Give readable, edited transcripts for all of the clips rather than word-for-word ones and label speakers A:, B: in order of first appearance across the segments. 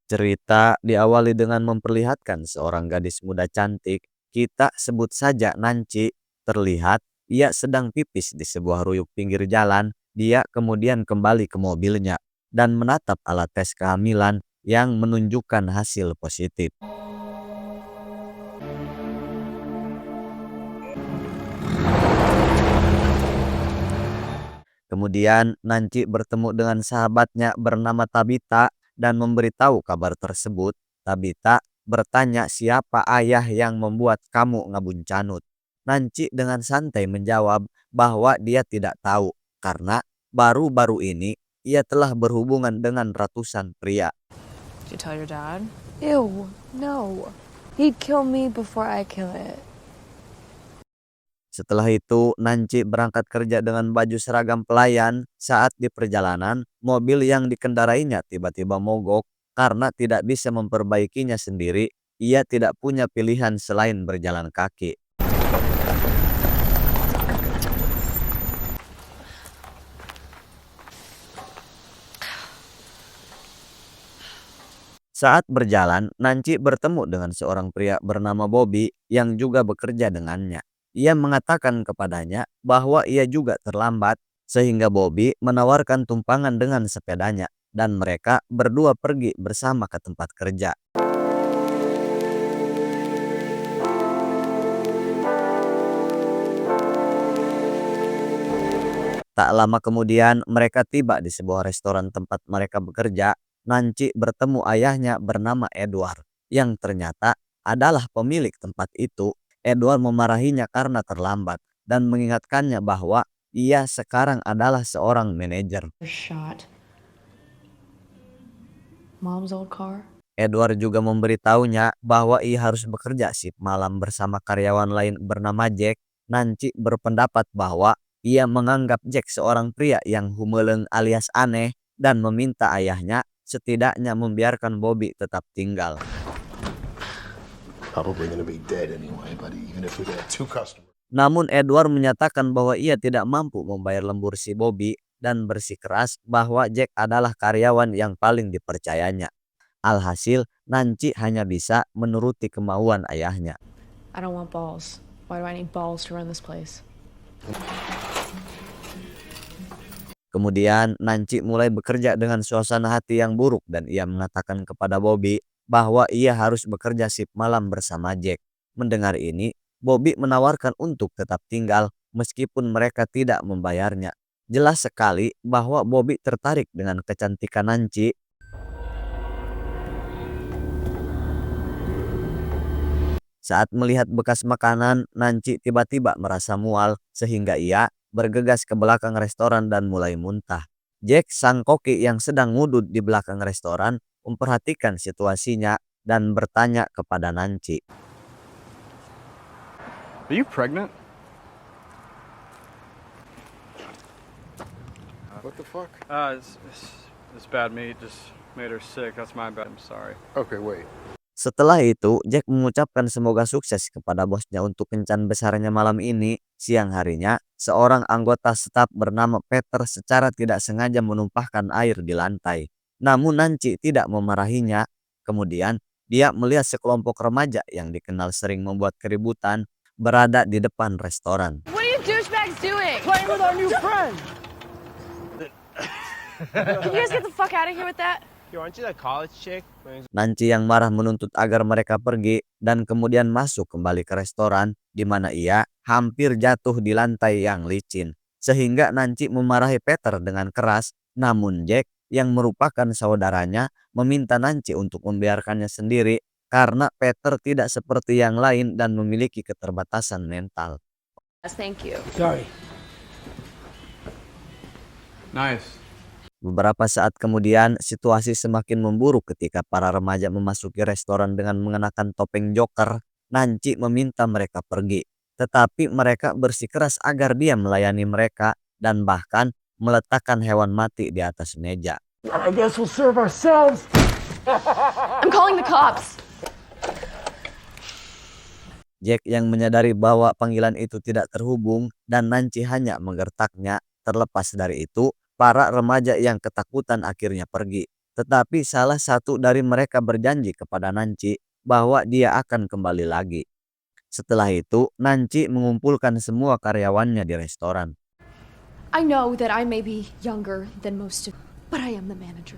A: Cerita diawali dengan memperlihatkan seorang gadis muda cantik, kita sebut saja Nanci, terlihat ia sedang pipis di sebuah ruyuk pinggir jalan. Dia kemudian kembali ke mobilnya dan menatap alat tes kehamilan yang menunjukkan hasil positif. Kemudian Nanci bertemu dengan sahabatnya bernama Tabita dan memberitahu kabar tersebut. Tabita bertanya siapa ayah yang membuat kamu ngabuncanut. Nanci dengan santai menjawab bahwa dia tidak tahu karena baru-baru ini ia telah berhubungan dengan ratusan pria.
B: Did you tell your dad?
C: Ew, no. He'd kill me before I kill it.
A: Setelah itu, Nanci berangkat kerja dengan baju seragam pelayan. Saat di perjalanan, mobil yang dikendarainya tiba-tiba mogok karena tidak bisa memperbaikinya sendiri. Ia tidak punya pilihan selain berjalan kaki. Saat berjalan, Nanci bertemu dengan seorang pria bernama Bobby yang juga bekerja dengannya. Ia mengatakan kepadanya bahwa ia juga terlambat, sehingga Bobby menawarkan tumpangan dengan sepedanya, dan mereka berdua pergi bersama ke tempat kerja. Tak lama kemudian, mereka tiba di sebuah restoran tempat mereka bekerja. Nanci bertemu ayahnya bernama Edward, yang ternyata adalah pemilik tempat itu. Edward memarahinya karena terlambat dan mengingatkannya bahwa ia sekarang adalah seorang manajer.
B: Shot. Mom's old car.
A: Edward juga memberitahunya bahwa ia harus bekerja shift malam bersama karyawan lain bernama Jack. Nanci berpendapat bahwa ia menganggap Jack seorang pria yang humeleng alias aneh dan meminta ayahnya setidaknya membiarkan Bobby tetap tinggal.
D: Probably gonna be dead anyway, but even if we had two customers.
A: Namun Edward menyatakan bahwa ia tidak mampu membayar lembur si Bobby dan bersikeras bahwa Jack adalah karyawan yang paling dipercayanya. Alhasil, Nanci hanya bisa menuruti kemauan ayahnya.
B: I don't want balls. Why do I need balls to run this place?
A: Kemudian Nanci mulai bekerja dengan suasana hati yang buruk dan ia mengatakan kepada Bobby bahwa ia harus bekerja shift malam bersama Jack. Mendengar ini, Bobby menawarkan untuk tetap tinggal meskipun mereka tidak membayarnya. Jelas sekali bahwa Bobby tertarik dengan kecantikan Nanci. Saat melihat bekas makanan, Nanci tiba-tiba merasa mual sehingga ia bergegas ke belakang restoran dan mulai muntah. Jack, sang koki yang sedang ngudud di belakang restoran, memperhatikan situasinya dan bertanya kepada Nanci.
E: Are you pregnant?
D: What the fuck?
E: It's bad meat. Just made her sick. That's my bad. I'm sorry.
D: Okay, wait.
A: Setelah itu, Jack mengucapkan semoga sukses kepada bosnya untuk kencan besarnya malam ini. Siang harinya, seorang anggota staf bernama Peter secara tidak sengaja menumpahkan air di lantai. Namun Nanci tidak memarahinya. Kemudian, dia melihat sekelompok remaja yang dikenal sering membuat keributan berada di depan restoran.
C: What are you douchebags doing?
F: Playing with our new friend.
C: Can you guys get the fuck out of here with that?
F: Yo, aren't you that college chick?
A: Nanci yang marah menuntut agar mereka pergi dan kemudian masuk kembali ke restoran di mana ia hampir jatuh di lantai yang licin. Sehingga Nanci memarahi Peter dengan keras, namun Jack yang merupakan saudaranya meminta Nanci untuk membiarkannya sendiri karena Peter tidak seperti yang lain dan memiliki keterbatasan mental.
C: Thank you.
F: Sorry.
E: Nice.
A: Beberapa saat kemudian, situasi semakin memburuk ketika para remaja memasuki restoran dengan mengenakan topeng Joker. Nanci meminta mereka pergi, tetapi mereka bersikeras agar dia melayani mereka dan bahkan meletakkan hewan mati di atas meja.
F: I guess we'll serve ourselves.
C: I'm calling the cops.
A: Jack yang menyadari bahwa panggilan itu tidak terhubung dan Nanci hanya menggertaknya. Terlepas dari itu, para remaja yang ketakutan akhirnya pergi. Tetapi salah satu dari mereka berjanji kepada Nancy bahwa dia akan kembali lagi. Setelah itu, Nancy mengumpulkan semua karyawannya di restoran.
B: I know that I may be younger than most of, but I am the manager.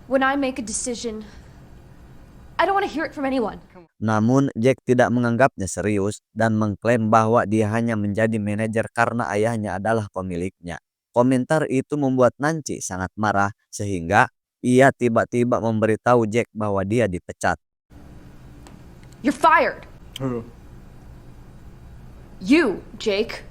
B: When I make a decision, I don't want to hear it from anyone.
A: Namun Jack tidak menganggapnya serius dan mengklaim bahwa dia hanya menjadi manajer karena ayahnya adalah pemiliknya. Komentar itu membuat Nancy sangat marah sehingga ia tiba-tiba memberitahu Jack bahwa dia dipecat.
B: You're fired.
E: Who?
B: You, Jake.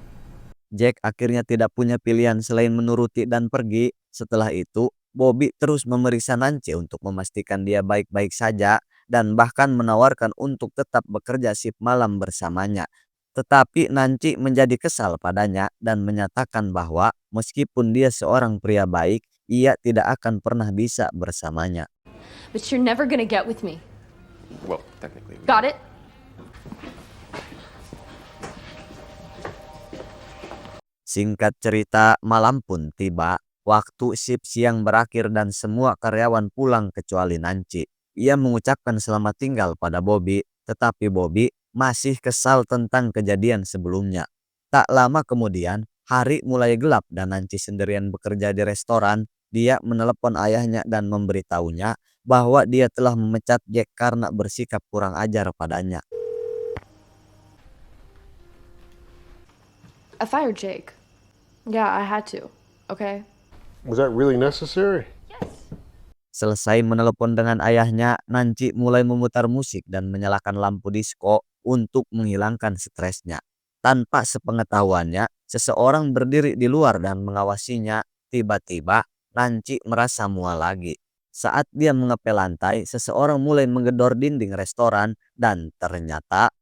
A: Jack akhirnya tidak punya pilihan selain menuruti dan pergi. Setelah itu, Bobby terus memeriksa Nancy untuk memastikan dia baik-baik saja dan bahkan menawarkan untuk tetap bekerja shift malam bersamanya. Tetapi Nancy menjadi kesal padanya dan menyatakan bahwa meskipun dia seorang pria baik, ia tidak akan pernah bisa bersamanya.
B: But you're never gonna get with me.
D: Well, technically.
B: Got it?
A: Singkat cerita, malam pun tiba. Waktu shift siang berakhir dan semua karyawan pulang kecuali Nancy. Ia mengucapkan selamat tinggal pada Bobby, tetapi Bobby masih kesal tentang kejadian sebelumnya. Tak lama kemudian, hari mulai gelap dan Nancy sendirian bekerja di restoran. Dia menelepon ayahnya dan memberitahunya bahwa dia telah memecat Jack karena bersikap kurang ajar padanya.
B: I fired Jake. Yeah, I had to. Okay?
D: Was that really necessary?
A: Selesai menelepon dengan ayahnya, Nancy mulai memutar musik dan menyalakan lampu disko untuk menghilangkan stresnya. Tanpa sepengetahuannya, seseorang berdiri di luar dan mengawasinya. Tiba-tiba, Nancy merasa mual lagi. Saat dia mengepel lantai, seseorang mulai menggedor dinding restoran dan ternyata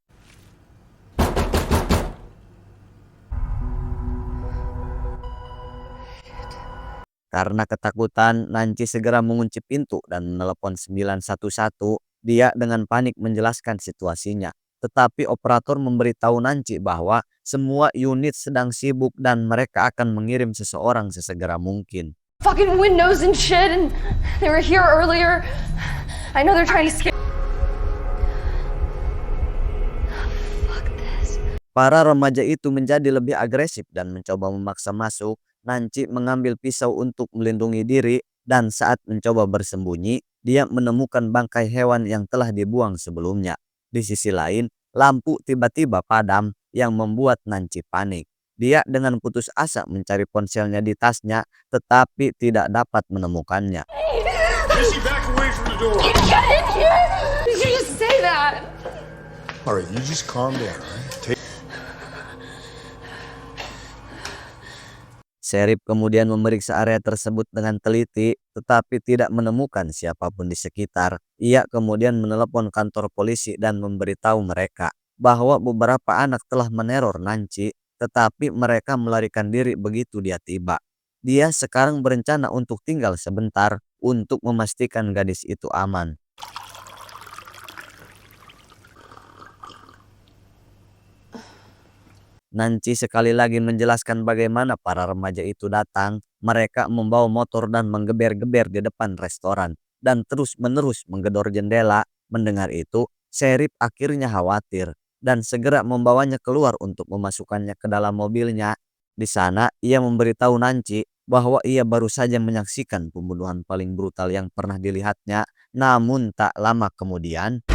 A: karena ketakutan, Nancy segera mengunci pintu dan menelepon 911. Dia dengan panik menjelaskan situasinya. Tetapi operator memberitahu Nancy bahwa semua unit sedang sibuk dan mereka akan mengirim seseorang sesegera mungkin.
B: Fucking windows and shit, and they were here earlier. I know they're trying to scare. Fuck this.
A: Para remaja itu menjadi lebih agresif dan mencoba memaksa masuk. Nancy mengambil pisau untuk melindungi diri dan saat mencoba bersembunyi, dia menemukan bangkai hewan yang telah dibuang sebelumnya. Di sisi lain, lampu tiba-tiba padam yang membuat Nancy panik. Dia dengan putus asa mencari ponselnya di tasnya, tetapi tidak dapat menemukannya.
D: Jesse, back away from the door.
B: Get in here! Did you just say that?
D: All right, you just calm down, all right? Take
A: Sheriff kemudian memeriksa area tersebut dengan teliti, tetapi tidak menemukan siapapun di sekitar. Ia kemudian menelepon kantor polisi dan memberitahu mereka bahwa beberapa anak telah meneror Nancy, tetapi mereka melarikan diri begitu dia tiba. Dia sekarang berencana untuk tinggal sebentar untuk memastikan gadis itu aman. Nancy sekali lagi menjelaskan bagaimana para remaja itu datang. Mereka membawa motor dan menggeber-geber di depan restoran dan terus-menerus menggedor jendela. Mendengar itu, Sheriff akhirnya khawatir dan segera membawanya keluar untuk memasukkannya ke dalam mobilnya. Di sana, ia memberitahu Nancy bahwa ia baru saja menyaksikan pembunuhan paling brutal yang pernah dilihatnya. Namun tak lama kemudian,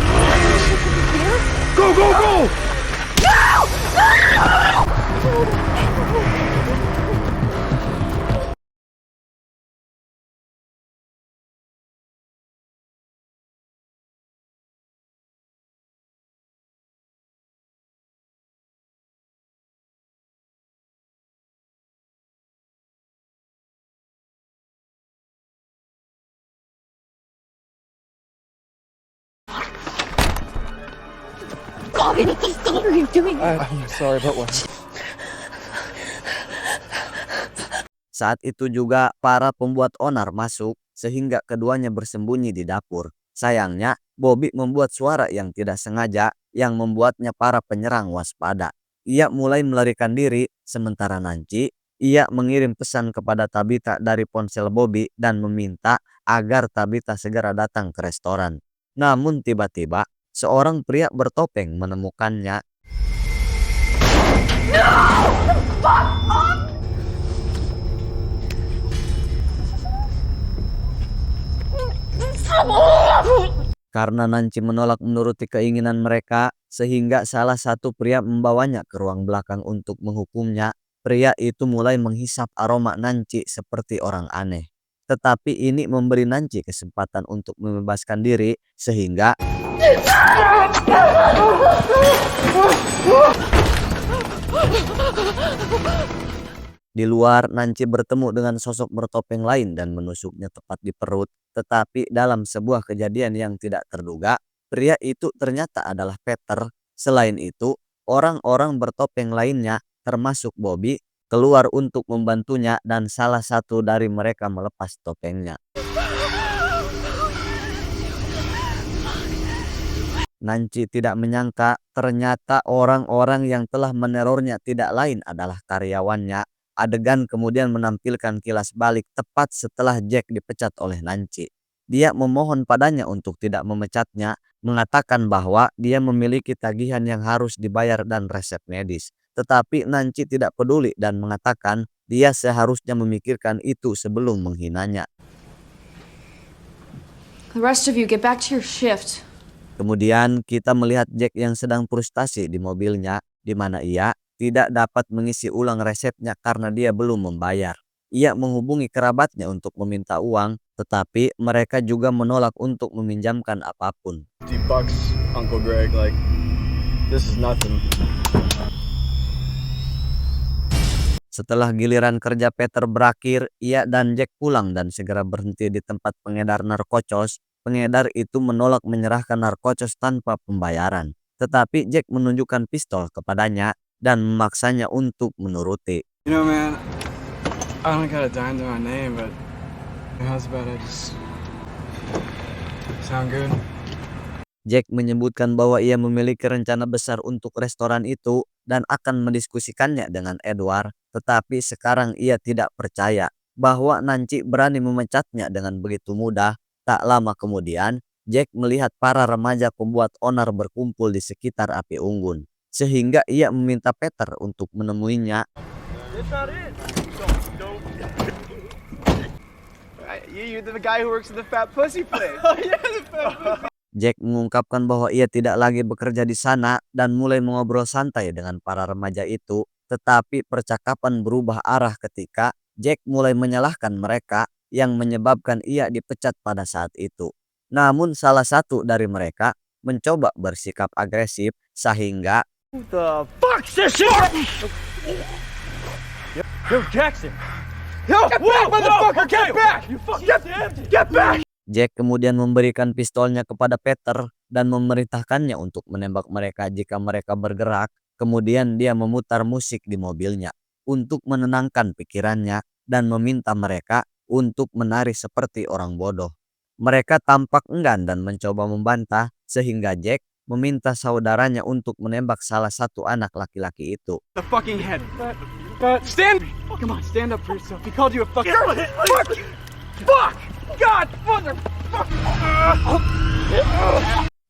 F: Go, go, go!
B: Bobby, what the fuck are you doing?
F: I'm sorry about what.
A: saat itu juga para pembuat onar masuk sehingga keduanya bersembunyi di dapur. Sayangnya, Bobby membuat suara yang tidak sengaja yang membuatnya para penyerang waspada. Ia mulai melarikan diri, sementara Nancy, ia mengirim pesan kepada Tabitha dari ponsel Bobby dan meminta agar Tabitha segera datang ke restoran. Namun tiba-tiba seorang pria bertopeng menemukannya. Karena Nancy menolak menuruti keinginan mereka, sehingga salah satu pria membawanya ke ruang belakang untuk menghukumnya. Pria itu mulai menghisap aroma Nancy seperti orang aneh. Tetapi ini memberi Nancy kesempatan untuk membebaskan diri, sehingga di luar, Nancy bertemu dengan sosok bertopeng lain dan menusuknya tepat di perut. Tetapi dalam sebuah kejadian yang tidak terduga, pria itu ternyata adalah Peter. Selain itu, orang-orang bertopeng lainnya, termasuk Bobby, keluar untuk membantunya dan salah satu dari mereka melepas topengnya. Nancy tidak menyangka ternyata orang-orang yang telah menerornya tidak lain adalah karyawannya. Adegan kemudian menampilkan kilas balik tepat setelah Jack dipecat oleh Nancy. Dia memohon padanya untuk tidak memecatnya, mengatakan bahwa dia memiliki tagihan yang harus dibayar dan resep medis. Tetapi Nancy tidak peduli dan mengatakan dia seharusnya memikirkan itu sebelum menghinanya.
B: The rest of you get back to your shift.
A: Kemudian kita melihat Jack yang sedang frustasi di mobilnya, di mana ia tidak dapat mengisi ulang resepnya karena dia belum membayar. Ia menghubungi kerabatnya untuk meminta uang, tetapi mereka juga menolak untuk meminjamkan apapun.
E: $50, Uncle Greg, like, this is nothing.
A: Setelah giliran kerja Peter berakhir, ia dan Jack pulang dan segera berhenti di tempat pengedar narkotikos. Pengedar itu menolak menyerahkan narkotikos tanpa pembayaran. Tetapi Jack menunjukkan pistol kepadanya dan memaksanya untuk menuruti.
E: You know, man, I don't got a dime to my name, but how's about I just sound good?
A: Jack menyebutkan bahwa ia memiliki rencana besar untuk restoran itu dan akan mendiskusikannya dengan Edward, tetapi sekarang ia tidak percaya bahwa Nancy berani memecatnya dengan begitu mudah. Tak lama kemudian, Jack melihat para remaja pembuat onar berkumpul di sekitar api unggun, sehingga ia meminta Peter untuk menemuinya.
G: You're the guy who works at the fat pussy place.
A: Jack mengungkapkan bahwa ia tidak lagi bekerja di sana dan mulai mengobrol santai dengan para remaja itu, tetapi percakapan berubah arah ketika Jack mulai menyalahkan mereka yang menyebabkan ia dipecat pada saat itu. Namun salah satu dari mereka mencoba bersikap agresif sehingga
G: The fuck this shit? Yo, Jackson. Yo, get back, motherfucker, get back! You fucking get back!
A: Jack kemudian memberikan pistolnya kepada Peter dan memerintahkannya untuk menembak mereka jika mereka bergerak. Kemudian dia memutar musik di mobilnya untuk menenangkan pikirannya dan meminta mereka untuk menari seperti orang bodoh. Mereka tampak enggan dan mencoba membantah, sehingga Jack meminta saudaranya untuk menembak salah satu anak laki-laki itu.
E: The fucking head. Stand! Come on, stand up for yourself. He called you a fucking...
G: Fuck you! Fuck! God, motherfucker!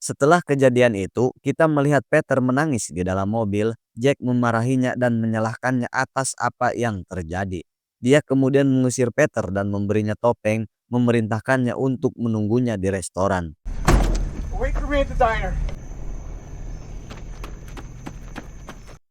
A: Setelah kejadian itu, kita melihat Peter menangis di dalam mobil. Jack memarahinya dan menyalahkannya atas apa yang terjadi. Dia kemudian mengusir Peter dan memberinya topeng, memerintahkannya untuk menunggunya di restoran.
G: Wait for me at the diner.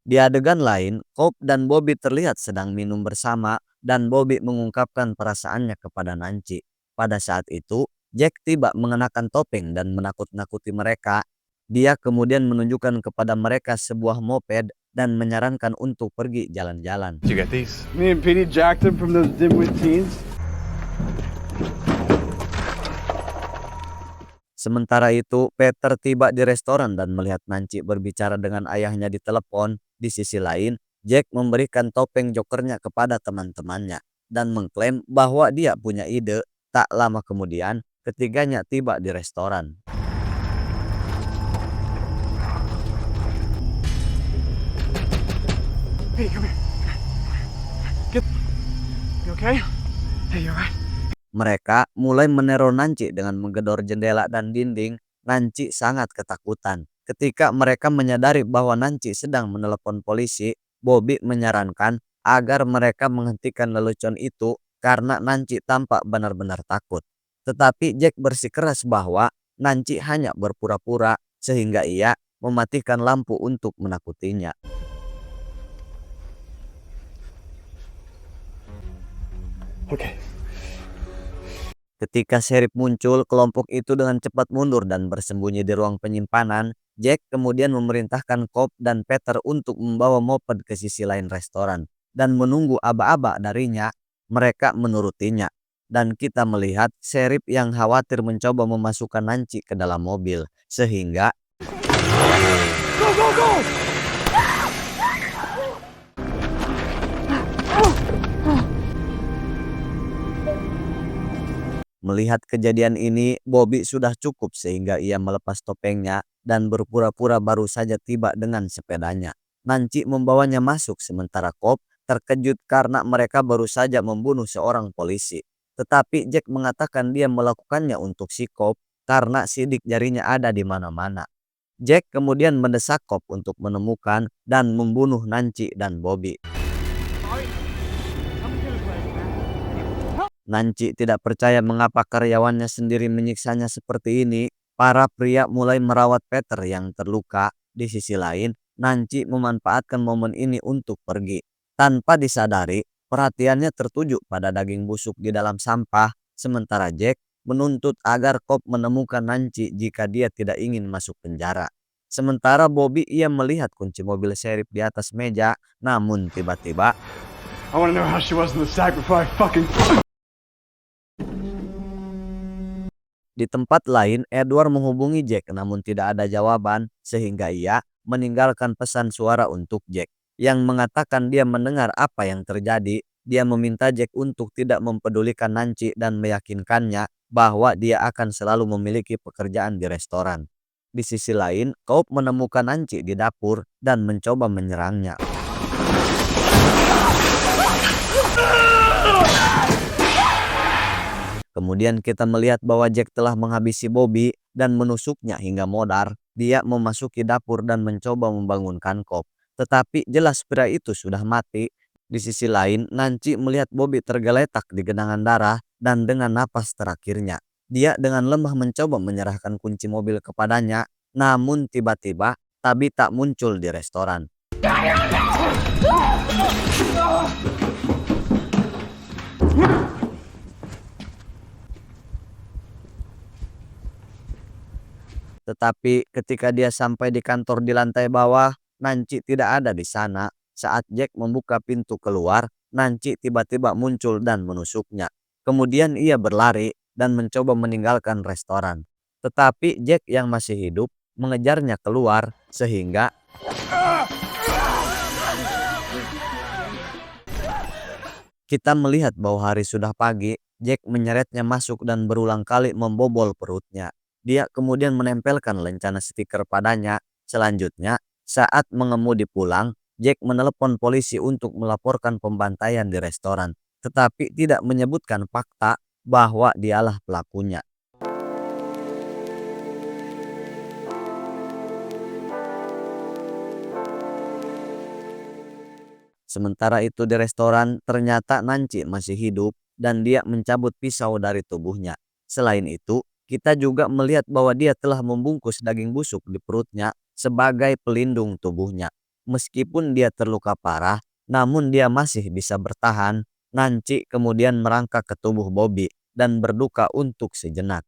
A: Di adegan lain, Cobb dan Bobby terlihat sedang minum bersama dan Bobby mengungkapkan perasaannya kepada Nancy. Pada saat itu, Jack tiba mengenakan topeng dan menakut-nakuti mereka. Dia kemudian menunjukkan kepada mereka sebuah moped dan menyarankan untuk pergi jalan-jalan.
D: Did you get these?
E: Me and Petey jacked him from those dimwit teens.
A: Sementara itu, Peter tiba di restoran dan melihat Nancy berbicara dengan ayahnya di telepon. Di sisi lain, Jack memberikan topeng jokernya kepada teman-temannya dan mengklaim bahwa dia punya ide. Tak lama kemudian, ketiganya tiba di restoran.
E: Hey, come here. You okay? Hey, you alright?
A: Mereka mulai meneror Nancy dengan menggedor jendela dan dinding. Nancy sangat ketakutan. Ketika mereka menyadari bahwa Nancy sedang menelepon polisi, Bobby menyarankan agar mereka menghentikan lelucon itu karena Nancy tampak benar-benar takut. Tetapi Jack bersikeras bahwa Nancy hanya berpura-pura sehingga ia mematikan lampu untuk menakutinya.
D: Okay.
A: Ketika Sheriff muncul, kelompok itu dengan cepat mundur dan bersembunyi di ruang penyimpanan. Jack kemudian memerintahkan Cobb dan Peter untuk membawa moped ke sisi lain restoran dan menunggu aba-aba darinya. Mereka menurutinya. Dan kita melihat Sheriff yang khawatir mencoba memasukkan Nancy ke dalam mobil. Sehingga
G: Go, go, go!
A: melihat kejadian ini, Bobby sudah cukup sehingga ia melepas topengnya dan berpura-pura baru saja tiba dengan sepedanya. Nancy membawanya masuk sementara Cobb terkejut karena mereka baru saja membunuh seorang polisi. Tetapi Jack mengatakan dia melakukannya untuk si Cobb karena sidik jarinya ada di mana-mana. Jack kemudian mendesak Cobb untuk menemukan dan membunuh Nancy dan Bobby. Nancy tidak percaya mengapa karyawannya sendiri menyiksanya seperti ini. Para pria mulai merawat Peter yang terluka. Di sisi lain, Nancy memanfaatkan momen ini untuk pergi. Tanpa disadari, perhatiannya tertuju pada daging busuk di dalam sampah. Sementara Jack menuntut agar Cobb menemukan Nancy jika dia tidak ingin masuk penjara. Sementara Bobby ia melihat kunci mobil Sheriff di atas meja. Namun tiba-tiba
E: I want to know how she was in the sack before I fucking...
A: di tempat lain, Edward menghubungi Jack namun tidak ada jawaban sehingga ia meninggalkan pesan suara untuk Jack yang mengatakan dia mendengar apa yang terjadi. Dia meminta Jack untuk tidak mempedulikan Nancy dan meyakinkannya bahwa dia akan selalu memiliki pekerjaan di restoran. Di sisi lain, Cobb menemukan Nancy di dapur dan mencoba menyerangnya. Kemudian kita melihat bahwa Jack telah menghabisi Bobby dan menusuknya hingga modar. Dia memasuki dapur dan mencoba membangunkan Cobb. Tetapi jelas pria itu sudah mati. Di sisi lain, Nancy melihat Bobby tergeletak di genangan darah dan dengan napas terakhirnya. Dia dengan lemah mencoba menyerahkan kunci mobil kepadanya. Namun tiba-tiba Tabitha muncul di restoran. Tetapi ketika dia sampai di kantor di lantai bawah, Nancy tidak ada di sana. Saat Jack membuka pintu keluar, Nancy tiba-tiba muncul dan menusuknya. Kemudian ia berlari dan mencoba meninggalkan restoran. Tetapi Jack yang masih hidup mengejarnya keluar sehingga kita melihat bahwa hari sudah pagi. Jack menyeretnya masuk dan berulang kali membobol perutnya. Dia kemudian menempelkan lencana stiker padanya. Selanjutnya, saat mengemudi pulang, Jack menelepon polisi untuk melaporkan pembantaian di restoran, tetapi tidak menyebutkan fakta bahwa dialah pelakunya. Sementara itu di restoran, ternyata Nancy masih hidup dan dia mencabut pisau dari tubuhnya. Selain itu, kita juga melihat bahwa dia telah membungkus daging busuk di perutnya sebagai pelindung tubuhnya. Meskipun dia terluka parah, namun dia masih bisa bertahan. Nancy kemudian merangkak ke tubuh Bobby dan berduka untuk sejenak.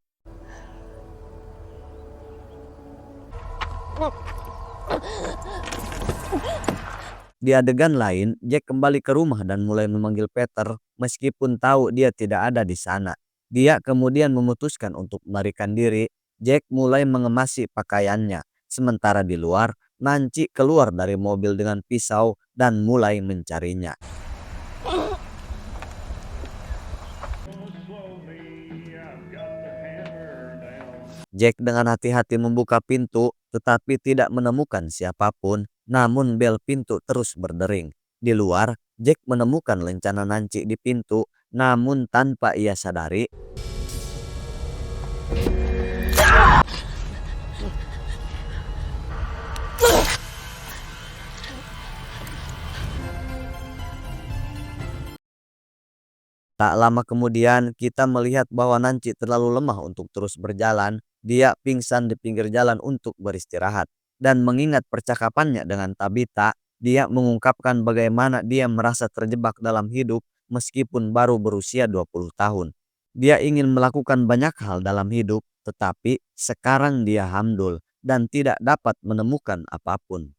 A: Di adegan lain, Jack kembali ke rumah dan mulai memanggil Peter meskipun tahu dia tidak ada di sana. Dia kemudian memutuskan untuk melarikan diri. Jack mulai mengemasi pakaiannya. Sementara di luar, Nancy keluar dari mobil dengan pisau dan mulai mencarinya. Jack dengan hati-hati membuka pintu tetapi tidak menemukan siapapun. Namun bel pintu terus berdering. Di luar, Jack menemukan lencana Nancy di pintu Namun tanpa ia sadari, tak lama kemudian kita melihat bahwa Nancy terlalu lemah untuk terus berjalan. Dia pingsan di pinggir jalan untuk beristirahat. Dan mengingat percakapannya dengan Tabitha, dia mengungkapkan bagaimana dia merasa terjebak dalam hidup meskipun baru berusia 20 tahun. Dia ingin melakukan banyak hal dalam hidup, tetapi sekarang dia hamdul dan tidak dapat menemukan apapun.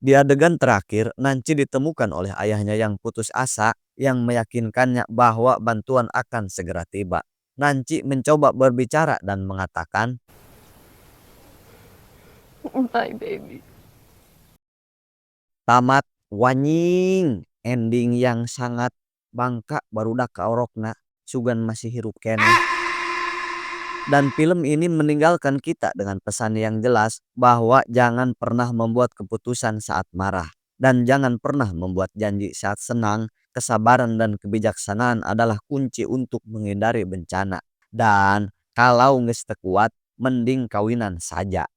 A: Di adegan terakhir, Nancy ditemukan oleh ayahnya yang putus asa yang meyakinkannya bahwa bantuan akan segera tiba. Nancy mencoba berbicara dan mengatakan,
C: My baby.
A: tamat wanying, ending yang sangat bangka barudak ka orokna, sugan masih hirup keneh. Dan film ini meninggalkan kita dengan pesan yang jelas bahwa jangan pernah membuat keputusan saat marah. Dan jangan pernah membuat janji saat senang. Kesabaran dan kebijaksanaan adalah kunci untuk menghindari bencana. Dan kalau nges teu kuat, mending kawinan saja.